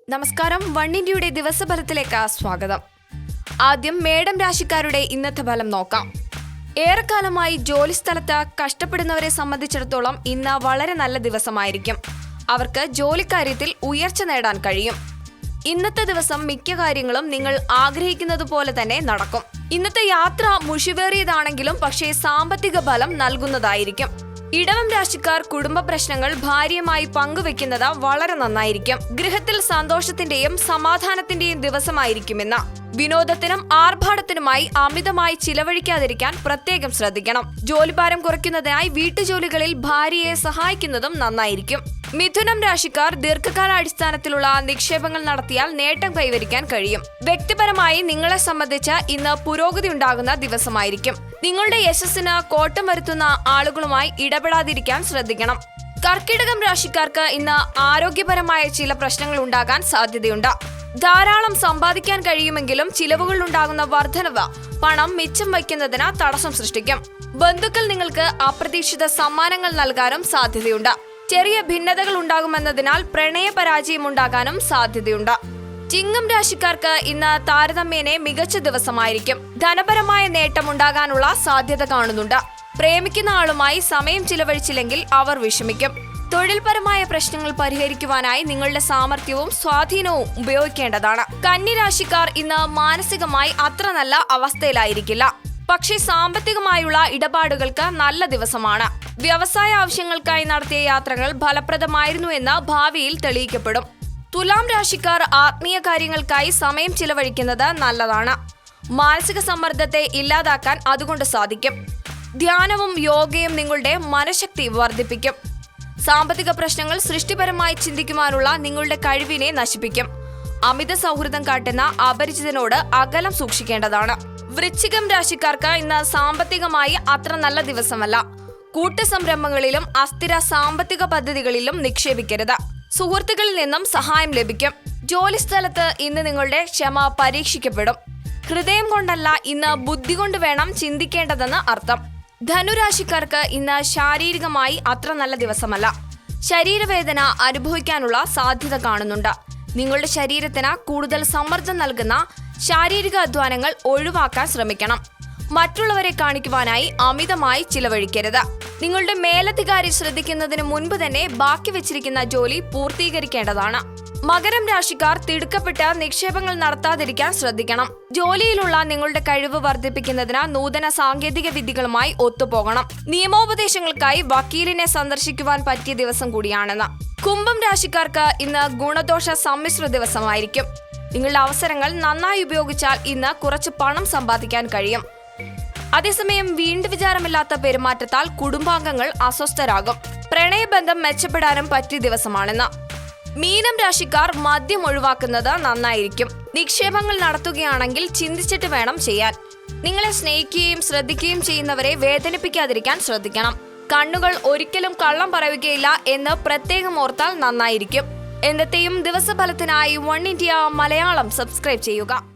നമസ്കാരം, വൺ ഇന്ത്യയുടെ ദിവസഫലത്തിലേക്ക് സ്വാഗതം. ആദ്യം മേടം രാശിക്കാരുടെ ഇന്നത്തെ ഫലം നോക്കാം. ഏറെക്കാലമായി ജോലിസ്ഥലത്ത് കഷ്ടപ്പെടുന്നവരെ സംബന്ധിച്ചിടത്തോളം ഇന്ന് വളരെ നല്ല ദിവസമായിരിക്കും. അവർക്ക് ജോലിക്കാര്യത്തിൽ ഉയർച്ച നേടാൻ കഴിയും. ഇന്നത്തെ ദിവസം മിക്ക കാര്യങ്ങളും നിങ്ങൾ ആഗ്രഹിക്കുന്നത് പോലെ തന്നെ നടക്കും. ഇന്നത്തെ യാത്ര മുഷിവേറിയതാണെങ്കിലും പക്ഷേ സാമ്പത്തിക ഫലം നൽകുന്നതായിരിക്കും. ഇടവം രാശിക്കാർ കുടുംബ പ്രശ്നങ്ങൾ ഭാര്യയുമായി പങ്കുവെക്കുന്നത് വളരെ നന്നായിരിക്കും. ഗൃഹത്തിൽ സന്തോഷത്തിന്റെയും സമാധാനത്തിന്റെയും ദിവസമായിരിക്കുമെന്ന്. വിനോദത്തിനും ആർഭാടത്തിനുമായി അമിതമായി ചിലവഴിക്കാതിരിക്കാൻ പ്രത്യേകം ശ്രദ്ധിക്കണം. ജോലിഭാരം കുറയ്ക്കുന്നതിനായി വീട്ടുജോലികളിൽ ഭാര്യയെ സഹായിക്കുന്നതും നന്നായിരിക്കും. മിഥുനം രാശിക്കാർ ദീർഘകാലാടിസ്ഥാനത്തിലുള്ള നിക്ഷേപങ്ങൾ നടത്തിയാൽ നേട്ടം കൈവരിക്കാൻ കഴിയും. വ്യക്തിപരമായി നിങ്ങളെ സംബന്ധിച്ച് ഇന്ന് പുരോഗതി ഉണ്ടാകുന്ന ദിവസമായിരിക്കും. നിങ്ങളുടെ യശസ്സിന് കോട്ടം വരുത്തുന്ന ആളുകളുമായി ഇടപെടാതിരിക്കാൻ ശ്രദ്ധിക്കണം. കർക്കിടകം രാശിക്കാർക്ക് ഇന്ന് ആരോഗ്യപരമായ ചില പ്രശ്നങ്ങൾ ഉണ്ടാകാൻ സാധ്യതയുണ്ട്. ധാരാളം സമ്പാദിക്കാൻ കഴിയുമെങ്കിലും ചിലവുകൾ ഉണ്ടാകുന്ന വർധനവ് പണം മിച്ചം വയ്ക്കുന്നതിന് തടസ്സം സൃഷ്ടിക്കും. ബന്ധുക്കൾ നിങ്ങൾക്ക് അപ്രതീക്ഷിത സമ്മാനങ്ങൾ നൽകാനും സാധ്യതയുണ്ട്. ചെറിയ ഭിന്നതകൾ ഉണ്ടാകുമെന്നതിനാൽ പ്രണയ പരാജയം ഉണ്ടാകാനും സാധ്യതയുണ്ട്. ചിങ്ങം രാശിക്കാർക്ക് ഇന്ന് താരതമ്യേന മികച്ച ദിവസമായിരിക്കും. ധനപരമായ നേട്ടം ഉണ്ടാകാനുള്ള സാധ്യത കാണുന്നുണ്ട്. പ്രേമിക്കുന്ന ആളുമായി സമയം ചിലവഴിച്ചില്ലെങ്കിൽ അവർ വിഷമിക്കും. തൊഴിൽപരമായ പ്രശ്നങ്ങൾ പരിഹരിക്കുവാനായി നിങ്ങളുടെ സാമർഥ്യവും സ്വാധീനവും ഉപയോഗിക്കേണ്ടതാണ്. കന്നി രാശിക്കാർ ഇന്ന് മാനസികമായി അത്ര നല്ല അവസ്ഥയിലായിരിക്കില്ല. പക്ഷേ സാമ്പത്തികമായുള്ള ഇടപാടുകൾക്ക് നല്ല ദിവസമാണ്. വ്യവസായ ആവശ്യങ്ങൾക്കായി നടത്തിയ യാത്രകൾ ഫലപ്രദമായിരുന്നു എന്ന് ഭാവിയിൽ തെളിയിക്കപ്പെടും. തുലാം രാശിക്കാർ ആത്മീയ കാര്യങ്ങൾക്കായി സമയം ചിലവഴിക്കുന്നത് നല്ലതാണ്. മാനസിക സമ്മർദ്ദത്തെ ഇല്ലാതാക്കാൻ അതുകൊണ്ട് സാധിക്കും. ധ്യാനവും യോഗയും നിങ്ങളുടെ മനഃശക്തി വർദ്ധിപ്പിക്കും. സാമ്പത്തിക പ്രശ്നങ്ങൾ സൃഷ്ടിപരമായി ചിന്തിക്കുവാനുള്ള നിങ്ങളുടെ കഴിവിനെ നശിപ്പിക്കും. അമിത സൗഹൃദം കാട്ടുന്ന അപരിചിതനോട് അകലം സൂക്ഷിക്കേണ്ടതാണ്. വൃശ്ചികം രാശിക്കാർക്ക് ഇന്ന് സാമ്പത്തികമായി അത്ര നല്ല ദിവസമല്ല. കൂട്ടുസംരംഭങ്ങളിലും അസ്ഥിര സാമ്പത്തിക പദ്ധതികളിലും നിക്ഷേപിക്കരുത്. സുഹൃത്തുക്കളിൽ നിന്നും സഹായം ലഭിക്കും. ജോലിസ്ഥലത്ത് ഇന്ന് നിങ്ങളുടെ ക്ഷമ പരീക്ഷിക്കപ്പെടും. ഹൃദയം കൊണ്ടല്ല, ഇന്ന് ബുദ്ധി കൊണ്ട് വേണം ചിന്തിക്കേണ്ടതെന്ന് അർത്ഥം. ധനുരാശിക്കാർക്ക് ഇന്ന് ശാരീരികമായി അത്ര നല്ല ദിവസമല്ല. ശരീരവേദന അനുഭവിക്കാനുള്ള സാധ്യത കാണുന്നുണ്ട്. നിങ്ങളുടെ ശരീരത്തിന് കൂടുതൽ സമ്മർദ്ദം നൽകുന്ന ശാരീരിക അധ്വാനങ്ങൾ ഒഴിവാക്കാൻ ശ്രമിക്കണം. മറ്റുള്ളവരെ കാണിക്കുവാനായി അമിതമായി ചിലവഴിക്കരുത്. നിങ്ങളുടെ മേലധികാരി ശ്രദ്ധിക്കുന്നതിന് മുൻപ് തന്നെ ബാക്കി വെച്ചിരിക്കുന്ന ജോലി പൂർത്തീകരിക്കേണ്ടതാണ്. മകരം രാശിക്കാർ തിടുക്കപ്പെട്ട് നിക്ഷേപങ്ങൾ നടത്താതിരിക്കാൻ ശ്രദ്ധിക്കണം. ജോലിയിലുള്ള നിങ്ങളുടെ കഴിവ് വർദ്ധിപ്പിക്കുന്നതിന് നൂതന സാങ്കേതിക വിദ്യകളുമായി ഒത്തുപോകണം. നിയമോപദേശങ്ങൾക്കായി വക്കീലിനെ സന്ദർശിക്കുവാൻ പറ്റിയ ദിവസം കൂടിയാണെന്ന്. കുംഭം രാശിക്കാർക്ക് ഇന്ന് ഗുണദോഷ സമ്മിശ്ര ദിവസമായിരിക്കും. നിങ്ങളുടെ അവസരങ്ങൾ നന്നായി ഉപയോഗിച്ചാൽ ഇന്ന് കുറച്ച് പണം സമ്പാദിക്കാൻ കഴിയും. അതേസമയം വീണ്ടും വിചാരമില്ലാത്ത പെരുമാറ്റത്താൽ കുടുംബാംഗങ്ങൾ അസ്വസ്ഥരാകും. പ്രണയബന്ധം മെച്ചപ്പെടാനും പറ്റിയ ദിവസമാണെന്ന്. മീനം രാശിക്കാർ മദ്യം ഒഴിവാക്കുന്നത് നന്നായിരിക്കും. നിക്ഷേപങ്ങൾ നടത്തുകയാണെങ്കിൽ ചിന്തിച്ചിട്ട് വേണം ചെയ്യാൻ. നിങ്ങളെ സ്നേഹിക്കുകയും ശ്രദ്ധിക്കുകയും ചെയ്യുന്നവരെ വേദനിപ്പിക്കാതിരിക്കാൻ ശ്രദ്ധിക്കണം. കണ്ണുകൾ ഒരിക്കലും കള്ളം പറയുകയില്ല എന്ന് പ്രത്യേകം ഓർത്താൽ നന്നായിരിക്കും. എന്നത്തെയും ദിവസഫലത്തിനായി വൺ ഇന്ത്യ മലയാളം സബ്സ്ക്രൈബ് ചെയ്യുക.